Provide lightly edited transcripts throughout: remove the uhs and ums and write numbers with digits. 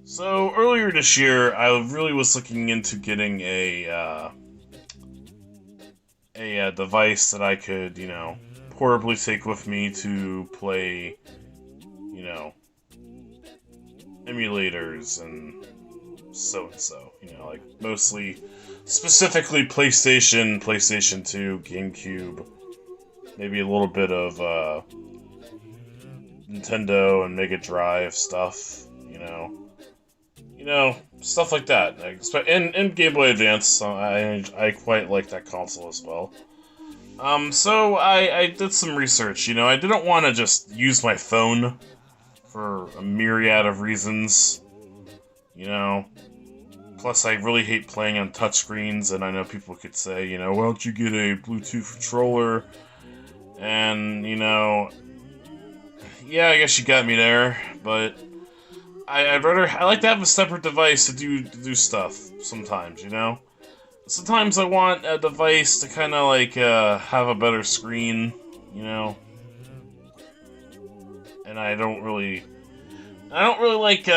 So earlier this year, I really was looking into getting a device that I could, portably take with me to play, you know, emulators and so. Like mostly, specifically PlayStation 2, GameCube, maybe a little bit of Nintendo and Mega Drive stuff. Stuff like that. And Game Boy Advance, I quite like that console as well. So I did some research. I didn't want to just use my phone for a myriad of reasons. You know, Plus I really hate playing on touchscreens, and I know people could say, why don't you get a Bluetooth controller? And yeah, I guess you got me there, but I like to have a separate device to do stuff sometimes. Sometimes I want a device to kind of like have a better screen, you know, and I don't really like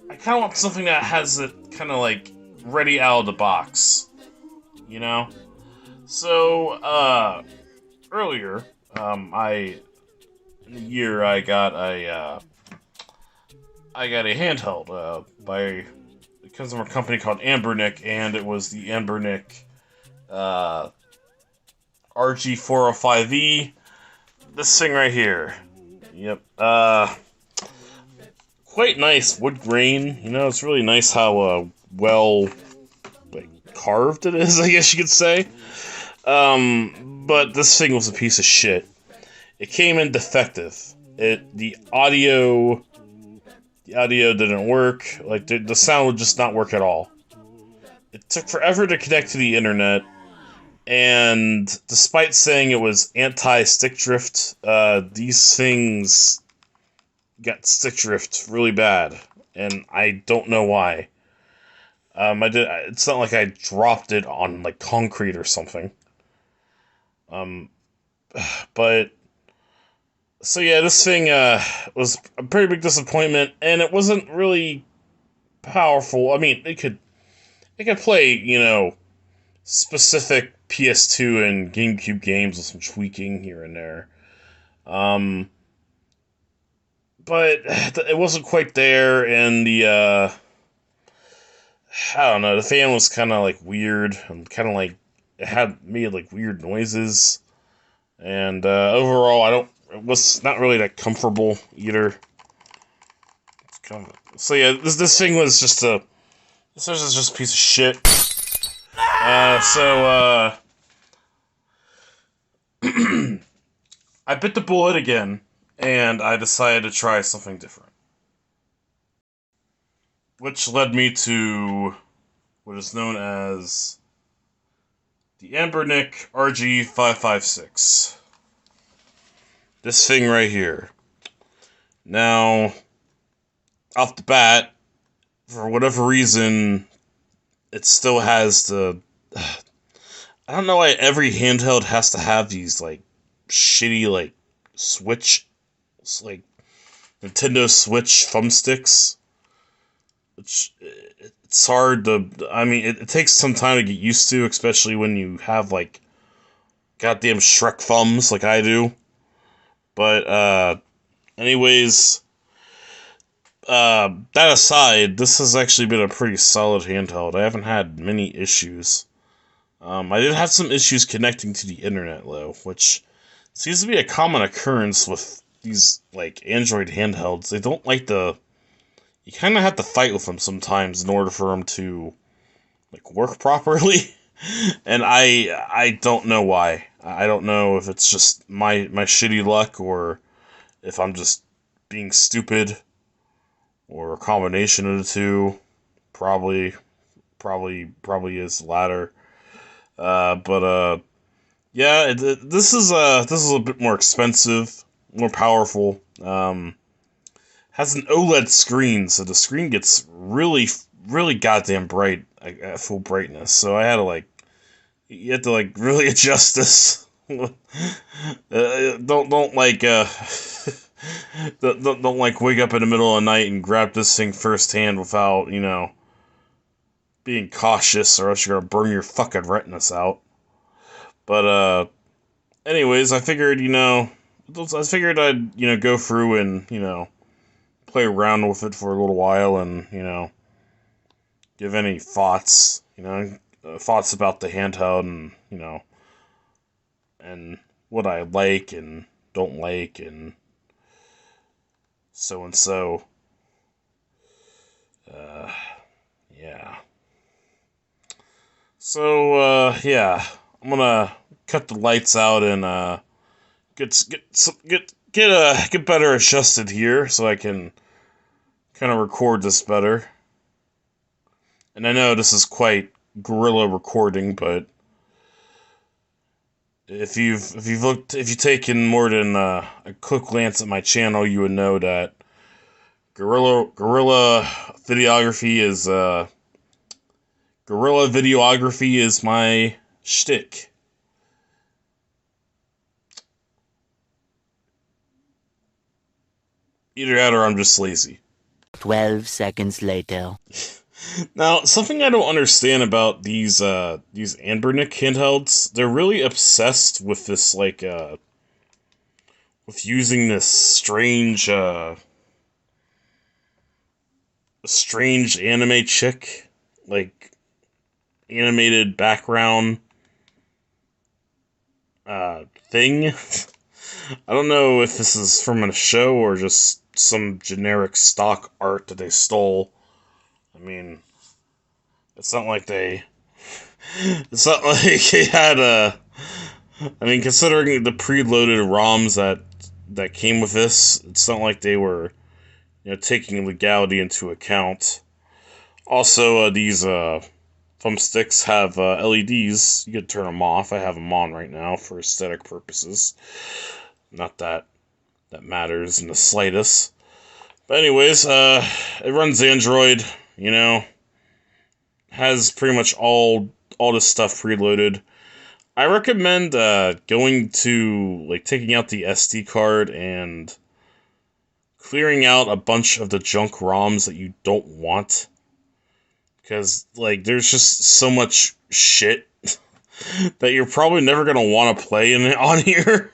I kind of want something that has it kind of like ready out of the box, you know. So earlier, I in the year I got a handheld by it comes from a company called Anbernic, and it was the Anbernic uh, RG405E. This thing right here. Yep. Quite nice wood grain. It's really nice how well like carved it is, I guess you could say. But this thing was a piece of shit. It came in defective. The audio didn't work. Like the sound would just not work at all. It took forever to connect to the internet, and despite saying it was anti-stick drift, these things got stick drift really bad, and I don't know why. It's not like I dropped it on like concrete or something. Um, but so yeah, this thing was a pretty big disappointment, and it wasn't really powerful. I mean, it could play, specific PS2 and GameCube games with some tweaking here and there. Um, but it wasn't quite there, and I don't know, the fan was kind of like weird, and kind of like it had made like weird noises, and overall, it was not really that comfortable either. So yeah, this thing was just a piece of shit. So I bit the bullet again, and I decided to try something different. Which led me to what is known as the Anbernic RG556. This thing right here. Now, off the bat, for whatever reason, it still has the... I don't know why every handheld has to have these, like, shitty, like, Switch... like, Nintendo Switch thumbsticks. Which, it's hard to... I mean, it takes some time to get used to, especially when you have, like, goddamn Shrek thumbs like I do. But, anyways... that aside, this has actually been a pretty solid handheld. I haven't had many issues. I did have some issues connecting to the internet, though, which seems to be a common occurrence with these, like, Android handhelds. They don't like you kind of have to fight with them sometimes in order for them to, like, work properly. And I don't know why. I don't know if it's just my shitty luck, or if I'm just being stupid, or a combination of the two. Probably is the latter. But yeah, this is a bit more expensive, more powerful. Has an OLED screen, so the screen gets really, really goddamn bright at full brightness. So I had to you had to really adjust this. Don't don't like wake up in the middle of the night and grab this thing firsthand without, being cautious, or else you're gonna burn your fucking retinas out. But anyways, I figured, I'd, go through and, play around with it for a little while and, give any thoughts, thoughts about the handheld and, and what I like and don't like and so and so. Yeah. So, yeah, I'm gonna cut the lights out and get better adjusted here so I can kind of record this better. And I know this is quite guerrilla recording, but if you've taken more than a quick glance at my channel, you would know that guerrilla videography is my shtick. Either that or I'm just lazy. 12 seconds later. Now, something I don't understand about these Anbernic handhelds, they're really obsessed with this, with using this strange anime chick, like, animated background, thing. I don't know if this is from a show or just some generic stock art that they stole. I mean, it's not like they had considering the preloaded ROMs that came with this, it's not like they were, taking legality into account. Also, these thumbsticks have LEDs. You can turn them off. I have them on right now for aesthetic purposes. Not that matters in the slightest. But anyways, it runs Android, has pretty much all this stuff preloaded. I recommend going to, taking out the SD card and clearing out a bunch of the junk ROMs that you don't want. Because, there's just so much shit that you're probably never going to want to play on here.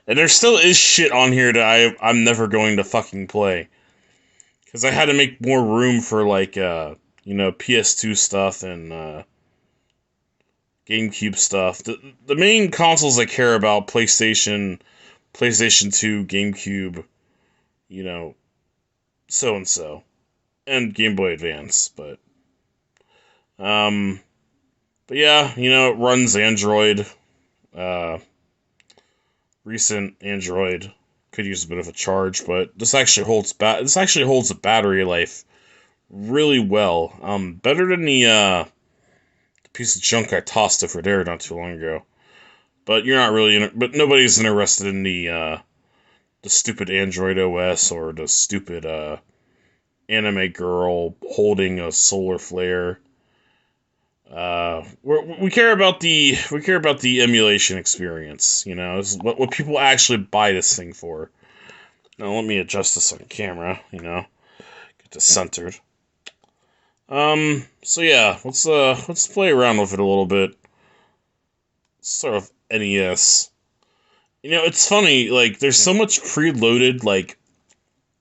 And there still is shit on here that I'm never going to fucking play. Because I had to make more room for, PS2 stuff and GameCube stuff. The main consoles I care about, PlayStation 2, GameCube, so-and-so. And Game Boy Advance, but yeah, it runs Android. Recent Android could use a bit of a charge, but this actually holds the battery life really well. Better than the piece of junk I tossed over there not too long ago. But you're not really but nobody's interested in the stupid Android OS or the stupid anime girl holding a solar flare. We care about the emulation experience. This is what people actually buy this thing for. Now let me adjust this on camera. Get this centered. So yeah, let's play around with it a little bit. Start with NES. It's funny. There's so much preloaded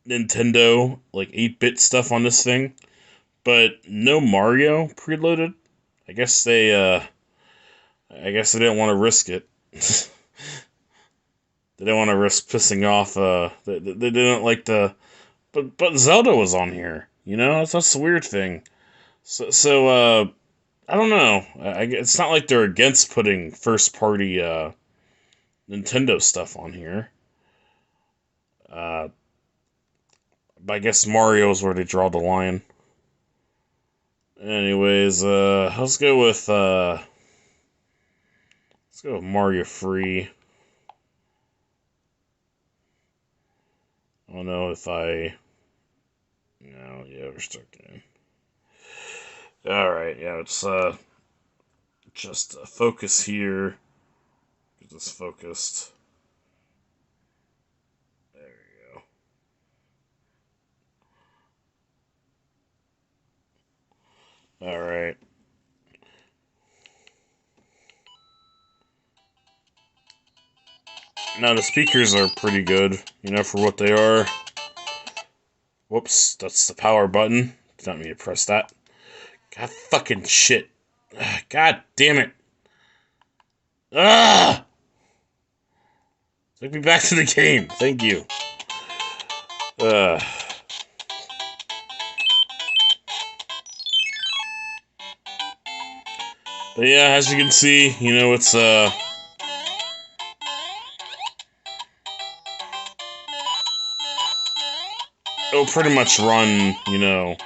Nintendo 8-bit stuff on this thing, but no Mario preloaded. I guess they didn't want to risk it. They didn't want to risk pissing off. They didn't like the. But Zelda was on here. That's the weird thing. So I don't know. It's not like they're against putting first party Nintendo stuff on here. But I guess Mario's where they draw the line. Anyways, let's go with Mario Free. I don't know if I. No, yeah, we're stuck in. All right, yeah, let's just focus here. Get this focused. There Alright. Now, the speakers are pretty good, you know, for what they are. Whoops, that's the power button. Did not mean to press that. God fucking shit. God damn it. Ah! Take me back to the game. Thank you. But yeah, as you can see, you know, it'll pretty much run, you know,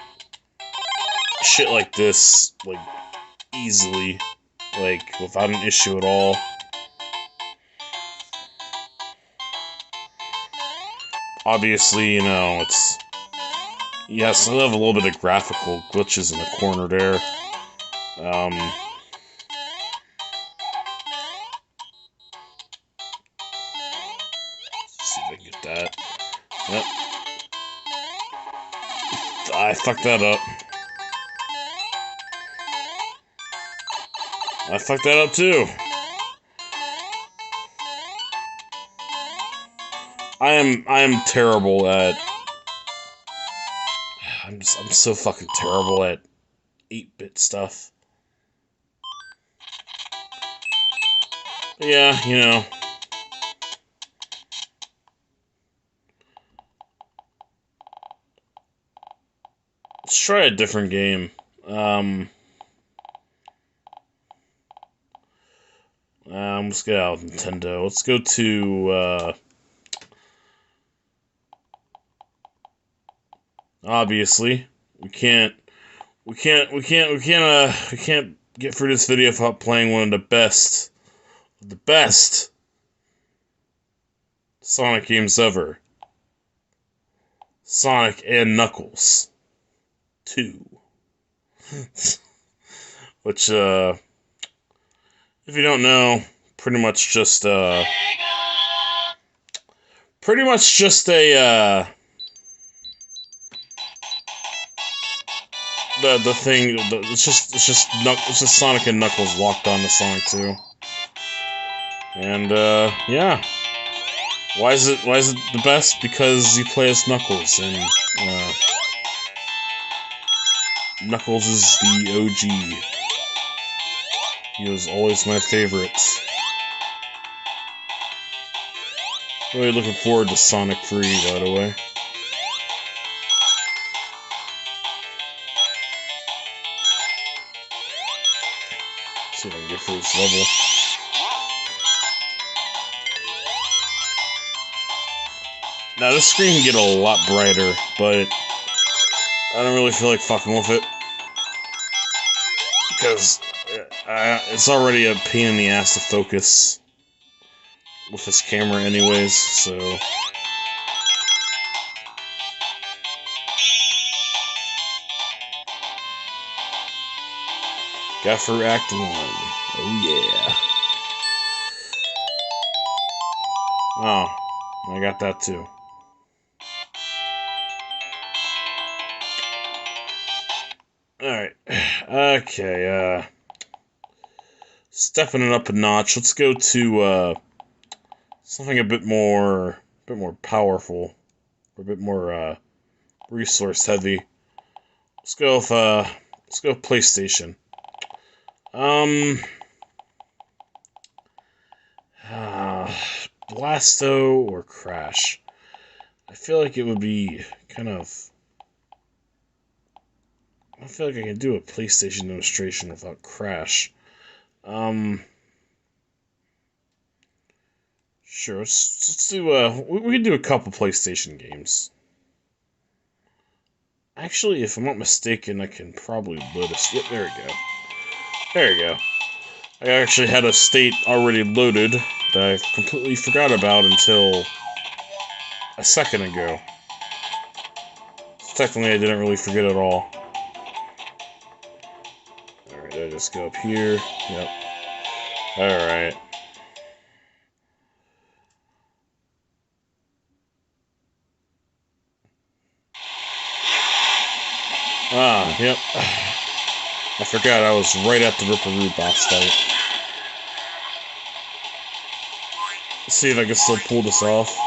shit like this, like, easily, like, without an issue at all. Obviously, you know, it's... Yeah, so they have a little bit of graphical glitches in the corner there. Let's see if I can get that. Yep. I fucked that up. I fucked that up too. I am terrible at... I'm so fucking terrible at 8-bit stuff. But yeah, you know. Let's try a different game. Let's get out of Nintendo. Let's go to, obviously, we can't get through this video without playing one of the best Sonic games ever. Sonic and Knuckles 2. Which, if you don't know, pretty much just a, it's just Sonic and Knuckles locked on to Sonic 2. And, yeah. Why is it the best? Because you play as Knuckles, and, Knuckles is the OG. He was always my favorite. Really looking forward to Sonic 3, by the way. See if I can get through this level. Now, this screen can get a lot brighter, but I don't really feel like fucking with it. Because it's already a pain in the ass to focus with this camera anyways, so... Got for Act 1. Oh yeah. Oh, I got that too. Alright. Okay, stepping it up a notch. Let's go to, something a bit more powerful. Or a bit more, resource heavy. Let's go with PlayStation. Blasto or Crash? I feel like it would be kind of... I feel like I can do a PlayStation demonstration without Crash. Sure, let's do, we can do a couple PlayStation games. Actually, if I'm not mistaken, I can probably load a... Yep, there we go. There we go. I actually had a state already loaded that I completely forgot about until a second ago. So technically, I didn't really forget at all. Alright, I just go up here. Yep. Alright. Ah, yep. I forgot I was right at the Ripperoo boss fight. Let's see if I can still pull this off.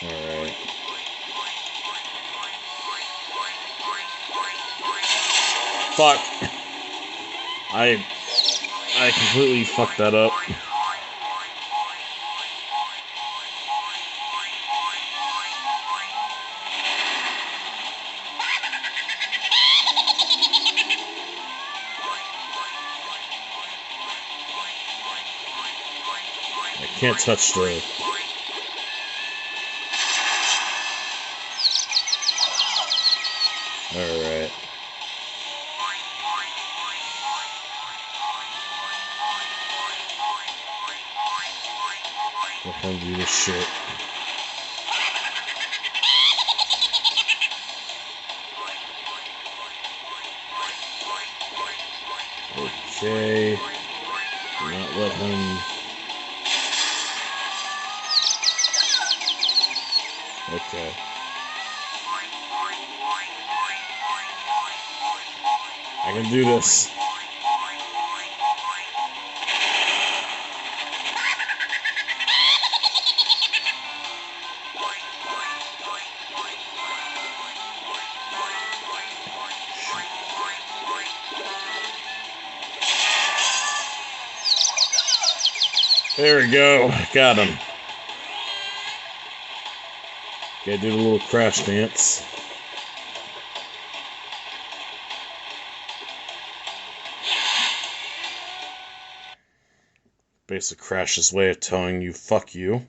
Alright. Fuck! I completely fucked that up. I can't touch the... Alright. Let him do this shit. Okay. Do not let him... Okay. I can do this. There we go. Got him. Okay, do the little crash dance. Basically Crash's way of telling you, fuck you.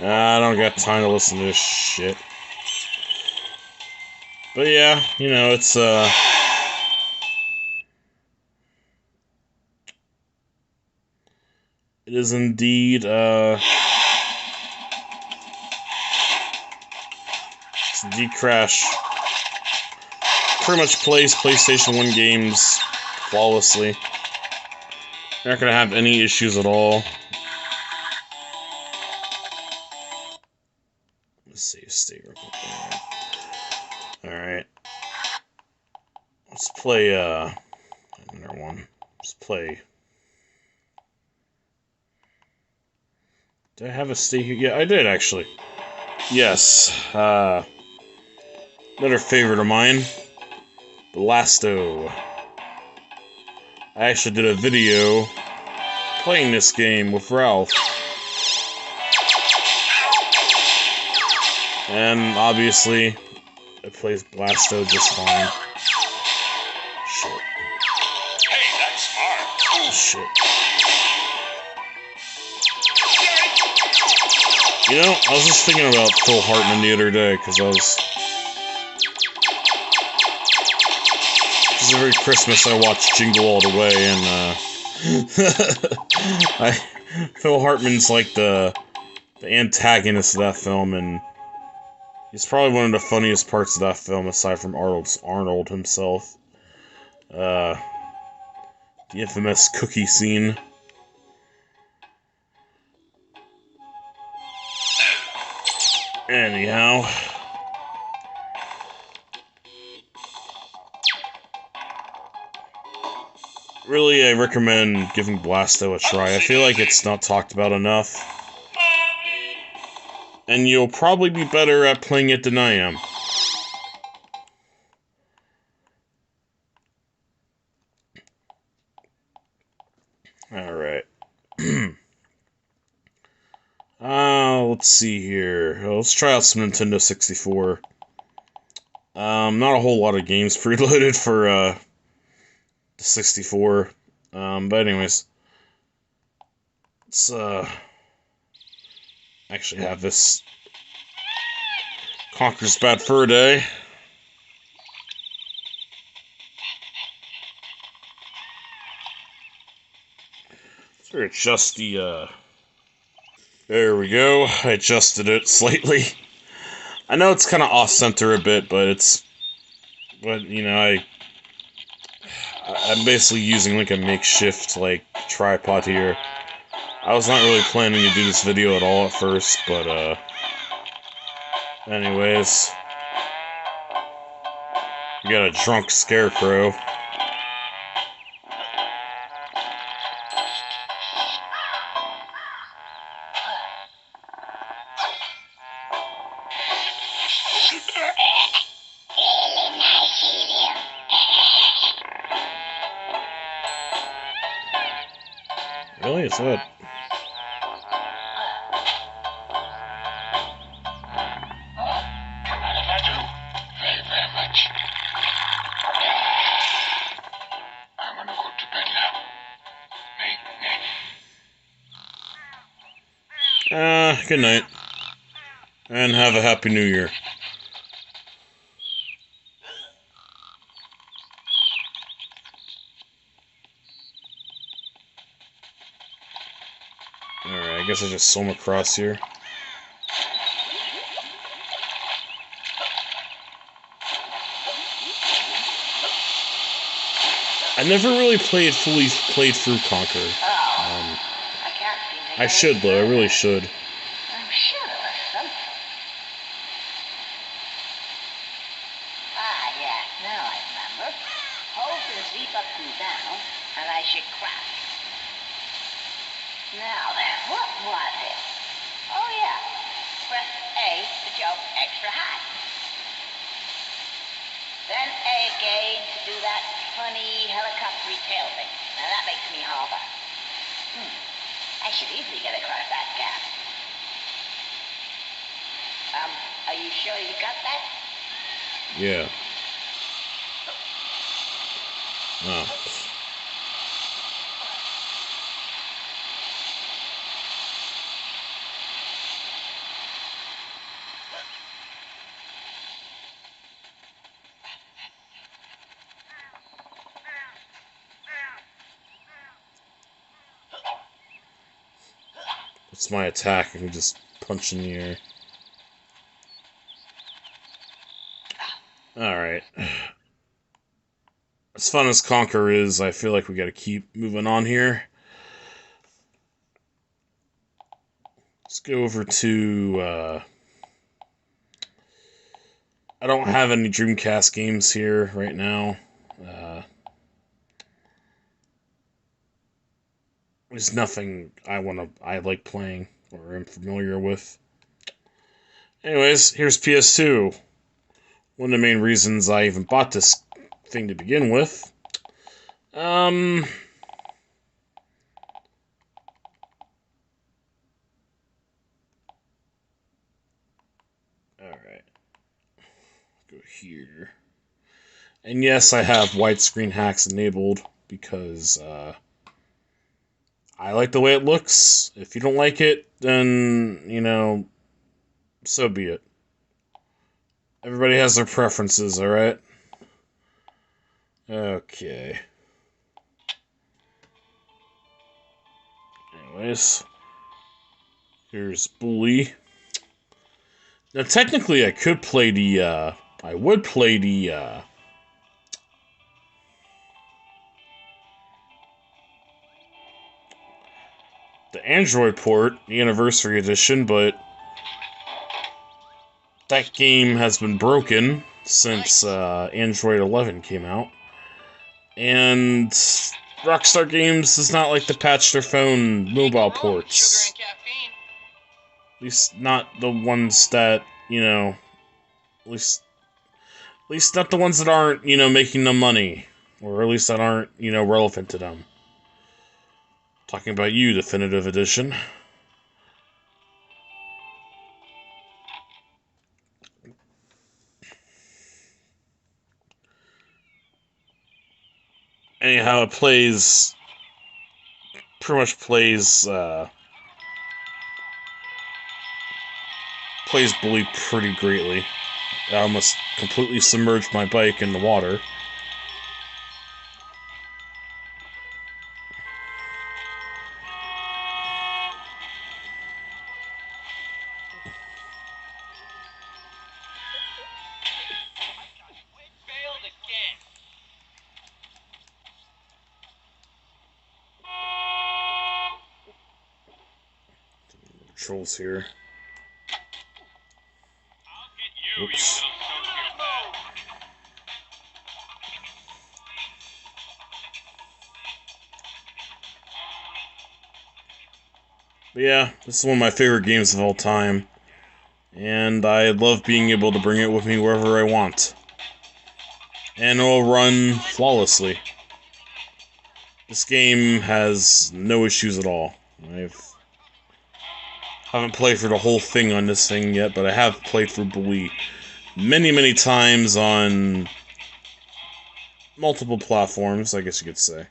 I don't got time to listen to this shit. But yeah, you know, it's, it is indeed, it's indeed Crash. Pretty much plays PlayStation 1 games flawlessly. You're not gonna have any issues at all. Let's see, stay real quick. Alright. Let's play, another one. Let's play. Did I have a stay here? Yeah, I did, actually. Yes, another favorite of mine. Blasto. I actually did a video playing this game with Ralph. And obviously, it plays Blasto just fine. Shit. Hey, that's smart. Oh, shit. You know, I was just thinking about Phil Hartman the other day, because every Christmas I watch Jingle All the Way, and, Phil Hartman's like the antagonist of that film, and he's probably one of the funniest parts of that film, aside from Arnold himself. The infamous cookie scene. Anyhow. Really, I recommend giving Blasto a try. I feel like it's not talked about enough. And you'll probably be better at playing it than I am. Alright. Let's see here. Let's try out some Nintendo 64. Not a whole lot of games preloaded for, the 64. But anyways. Let's, actually have this Conker's Bad Fur Day. So adjust the, There we go. I adjusted it slightly. I know it's kind of off-center a bit, but you know, I'm basically using like a makeshift like tripod here. I was not really planning to do this video at all at first, but anyways, we got a drunk scarecrow. Really? Is that? Very, very much. I'm gonna go to bed now. Good night. And have a happy new year. Alright, I guess I just swim across here. I never really fully played through Conquer. I should though, I really should. I'm sure there was something. Yes, now I remember. Hold the Z button down, and I should crash. Now then, what was it? Oh yeah, press A to jump extra high. Then A again to do that funny helicopter tail thing. Now that makes me hover. I should easily get across that gap. Are you sure you got that? Yeah. Oh. What's my attack? I can just punch in the air. Alright. As fun as Conquer is, I feel like we gotta keep moving on here. Let's go over to, I don't have any Dreamcast games here right now. There's nothing I like playing or am familiar with. Anyways, here's PS2. One of the main reasons I even bought this thing to begin with. Alright. Go here. And yes, I have widescreen hacks enabled because, I like the way it looks. If you don't like it, then, you know, so be it. Everybody has their preferences, alright? Okay. Anyways. Here's Bully. Now, technically, I could play the, I would play the, Android port, the Anniversary Edition, but that game has been broken since Android 11 came out. And Rockstar Games does not like to patch their phone mobile ports. At least not the ones that, you know, at least not the ones that aren't, you know, making them money. Or at least that aren't, you know, relevant to them. Talking about you, Definitive Edition. Anyhow, it plays... pretty much plays Bully pretty greatly. I almost completely submerged my bike in the water. controls here. You, Oops. you little sociopath. But yeah, this is one of my favorite games of all time. And I love being able to bring it with me wherever I want. And it'll run flawlessly. This game has no issues at all. Haven't played through the whole thing on this thing yet, but I have played through Bully many, many times on multiple platforms, I guess you could say.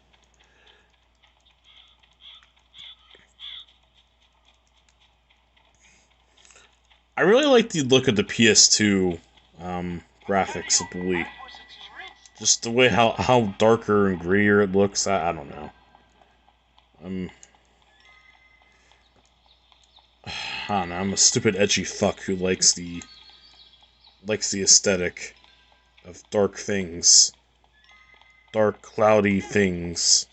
I really like the look of the PS2 graphics of Bully. Just the way how darker and grittier it looks, I don't know. I don't know, I'm a stupid edgy fuck who likes the aesthetic of dark things. Dark, cloudy things.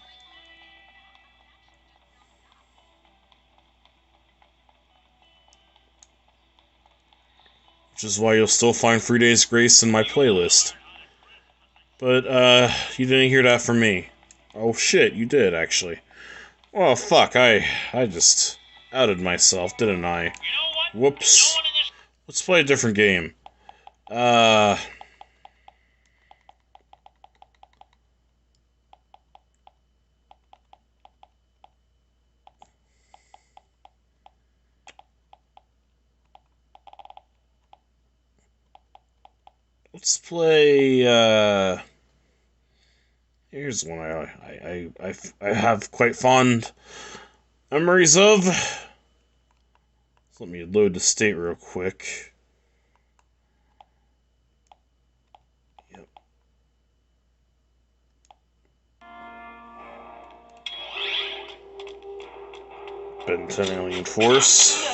Which is why you'll still find 3 Days Grace in my playlist. But, you didn't hear that from me. Oh shit, you did, actually. Well, fuck, I just outed myself, didn't I? You know what? Whoops. No one in this Let's play a different game. Let's play, here's one I have quite fond memories of. So let me load the state real quick. Yep. Ben 10 Alien Force.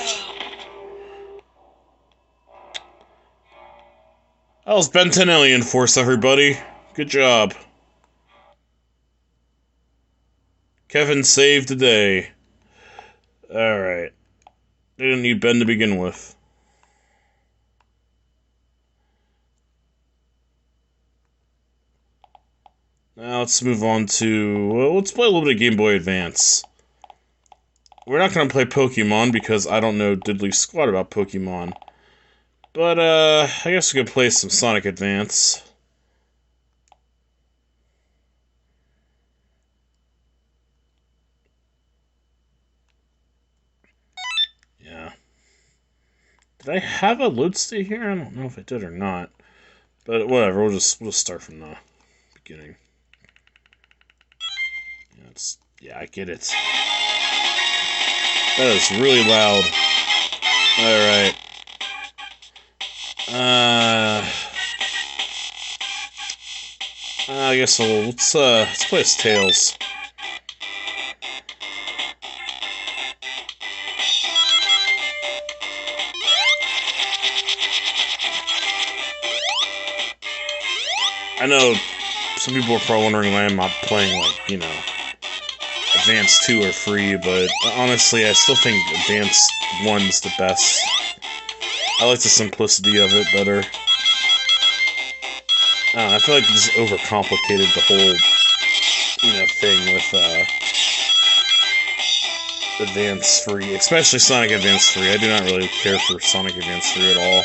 That was Ben 10 Alien Force, everybody. Good job. Kevin saved the day. Alright. They didn't need Ben to begin with. Now let's move on to... Well, let's play a little bit of Game Boy Advance. We're not going to play Pokemon because I don't know diddly squat about Pokemon. But, I guess we could play some Sonic Advance. Yeah. Did I have a load state here? I don't know if I did or not. But whatever, we'll just start from the beginning. Yeah, I get it. That is really loud. Alright. I guess let's play as Tails. I know some people are probably wondering why I'm not playing, like, you know, Advance 2 or free, but honestly, I still think Advance 1's the best. I like the simplicity of it better. I feel like they just overcomplicated the whole, you know, thing with, Advance 3, especially Sonic Advance 3. I do not really care for Sonic Advance 3 at all.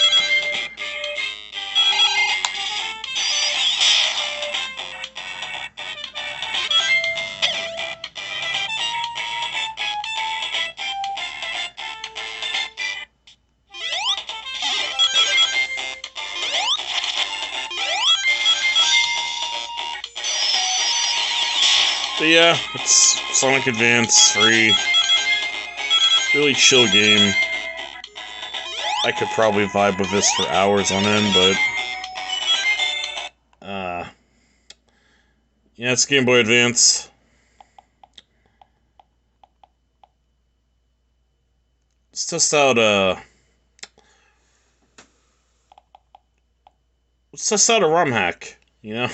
But yeah, it's Sonic Advance 3. Really chill game. I could probably vibe with this for hours on end, but... yeah, it's Game Boy Advance. Let's test out, let's test out a ROM hack, you know?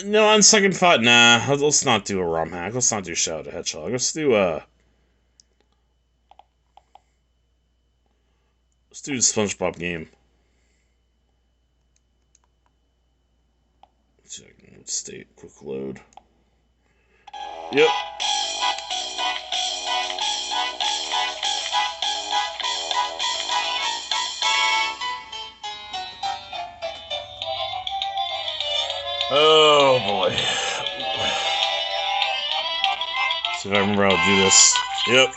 No, on second thought, nah. Let's not do a ROM hack. Let's not do Shadow the Hedgehog. Let's do the SpongeBob game. State quick load. Yep. Oh boy. See if I remember how to do this. Yep.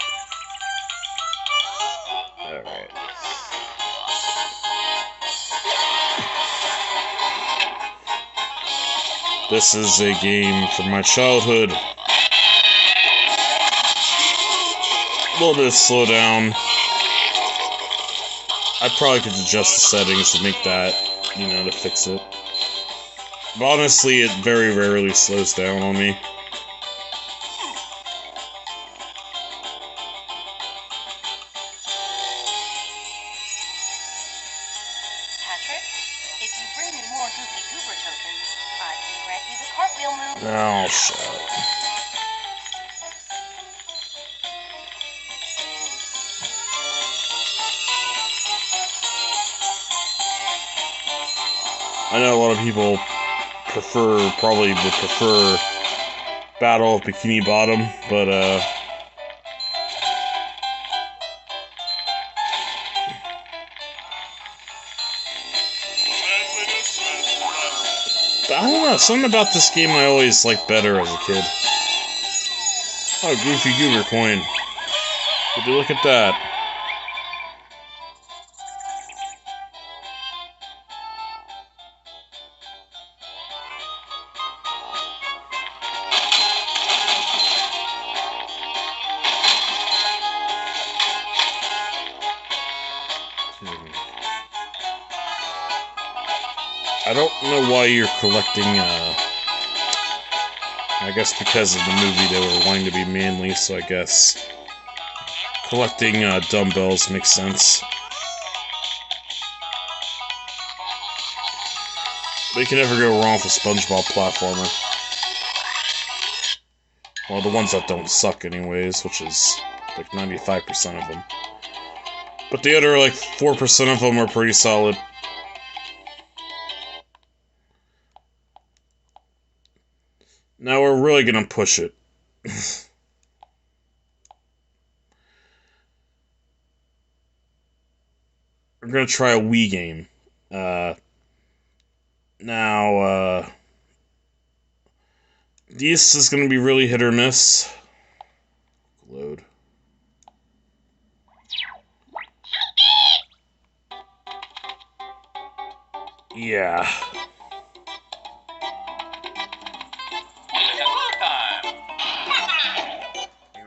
Alright. This is a game from my childhood. A little bit of slowdown. I probably could adjust the settings to make that, you know, to fix it. But honestly, it very rarely slows down on me. Patrick, if you bring me more Goofy Goober tokens, I can grant you the cartwheel move. Oh, shut up. I know a lot of people probably would prefer Battle of Bikini Bottom, but I don't know, something about this game I always liked better as a kid. Oh, Goofy Goober coin. Would you look at that? I don't know why you're collecting, I guess because of the movie they were wanting to be manly, so I guess collecting dumbbells makes sense. But you can never go wrong with a SpongeBob platformer. Well, the ones that don't suck anyways, which is like 95% of them. But the other, like, 4% of them are pretty solid. Now we're really gonna push it. We're gonna try a Wii game. This is gonna be really hit or miss. Load. Yeah.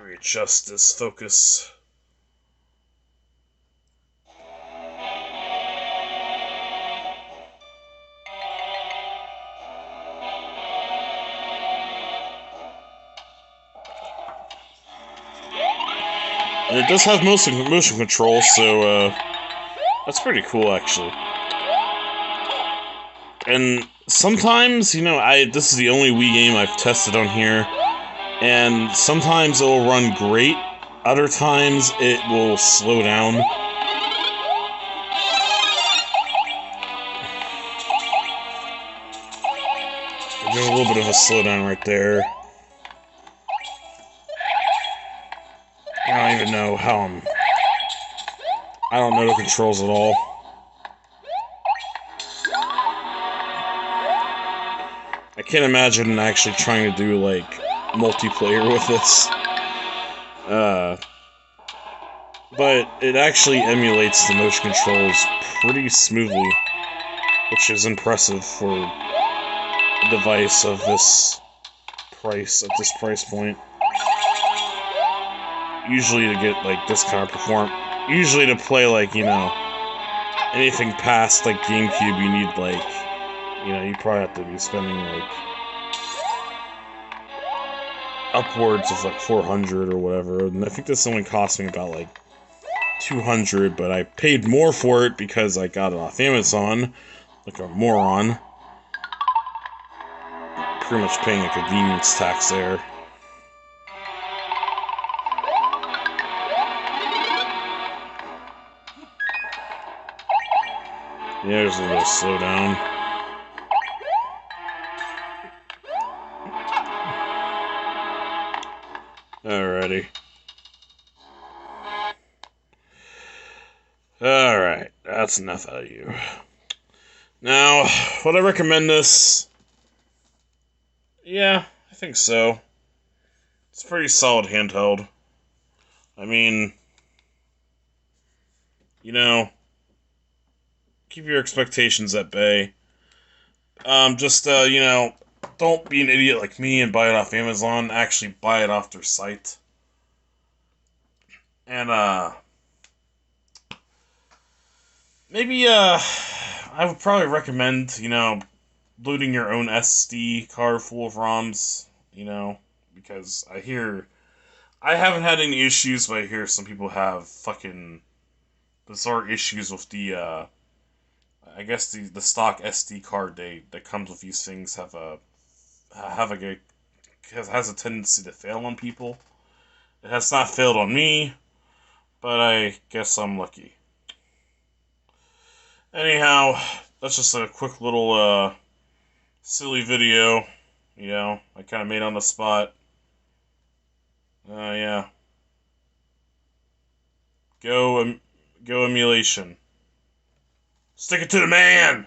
Readjust this focus. And it does have motion control, so that's pretty cool actually. And sometimes, you know, this is the only Wii game I've tested on here. And sometimes it will run great, other times it will slow down. There's a little bit of a slowdown right there. I don't even know how I don't know the controls at all. I can't imagine actually trying to do, like, multiplayer with this. But it actually emulates the motion controls pretty smoothly, which is impressive for a device of this price, at this price point. Usually to get, like, this kind of usually to play, like, you know, anything past, like, GameCube, you need, like, you know, you probably have to be spending, like, upwards of, like, 400 or whatever, and I think this only cost me about, like, 200, but I paid more for it because I got it off Amazon, like a moron. pretty much paying a convenience tax there. Yeah, there's a little slowdown. Alrighty. Alright, that's enough out of you. Now, would I recommend this? Yeah, I think so. It's a pretty solid handheld. I mean, you know, keep your expectations at bay. Don't be an idiot like me and buy it off Amazon. Actually buy it off their site. And, maybe, I would probably recommend, loading your own SD card full of ROMs, because I haven't had any issues, but I hear some people have fucking bizarre issues with the, I guess the stock SD card that comes with these things has a tendency to fail on people. It has not failed on me, but I guess I'm lucky. Anyhow, that's just a quick little silly video, I kind of made on the spot. Yeah. Go emulation. Stick it to the man!